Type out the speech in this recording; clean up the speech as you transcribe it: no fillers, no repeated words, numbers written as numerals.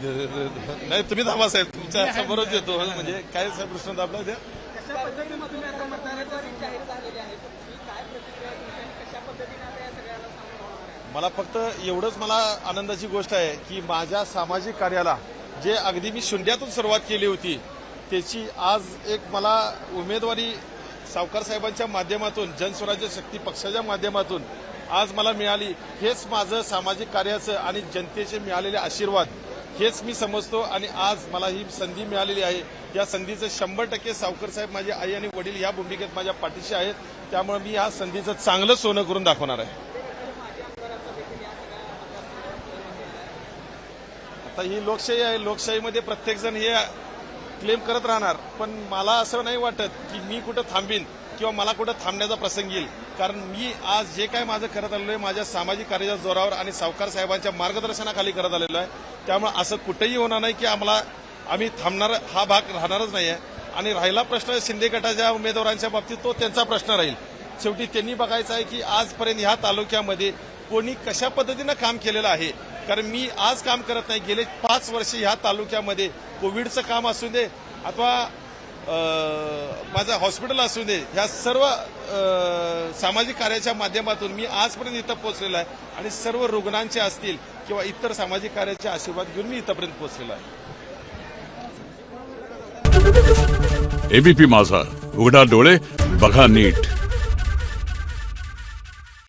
नाही तुम्ही थांबा साहेब, तुमच्या समोरच येतो. म्हणजे काय साहेब प्रश्न दाबला द्या. मला फक्त एवढंच मला आनंदाची गोष्ट आहे की माझ्या सामाजिक कार्याला जे अगदी मी शून्यातून सुरुवात केली होती त्याची आज एक मला उमेदवारी सावकार साहेबांच्या माध्यमातून जनस्वराज्य शक्ती पक्षाच्या माध्यमातून आज मला मिळाली. हेच माझं सामाजिक कार्याचं आणि जनतेचे मिळालेले आशीर्वाद हेच मी समजतो. आणि आज मला ही संधी मिळालेली आहे. या संधीचं 100% सावकर साहेब माझी आई आणि वडील या भूमिकेत माझ्या पाठीशी आहेत. त्यामुळे मी या संधीचं चांगलं सोनं करून दाखवणार आहे. आता ही लोकशाही आहे. लोकशाहीमध्ये प्रत्येकजण हे क्लेम करत राहणार. पण मला असं नाही वाटत की मी कुठं थांबीन किंवा मला कुठं थांबण्याचा प्रसंग येईल. कारण मी आज जे काय माझं करत आलेलो आहे माझ्या सामाजिक कार्याच्या जोरावर आणि सावकार साहेबांच्या मार्गदर्शनाखाली करत आलेलो आहे. त्यामुळे असं कुठेही होणार नाही की आम्ही थांबणार हा भाग राहणारच नाही आहे. आणि राहिला प्रश्न शिंदे गटाच्या उमेदवारांच्या बाबतीत तो त्यांचा प्रश्न राहील. शेवटी त्यांनी बघायचं आहे की आजपर्यंत ह्या तालुक्यामध्ये कोणी कशा पद्धतीनं काम केलेलं आहे. कारण मी आज काम करत नाही. गेले 5 वर्ष ह्या तालुक्यामध्ये कोविडचं काम असू दे अथवा माझं हॉस्पिटल असू दे ह्या सर्व सामाजिक कार्याच्या माध्यमातून मी आजपर्यंत इथं पोहोचलेलो आहे. आणि सर्व रुग्णांचे असतील किंवा इतर सामाजिक कार्याचे आशीर्वाद घेऊन मी इथंपर्यंत पोहोचलेलो आहे. एबीपी माझा, उघडा डोळे बघा नीट.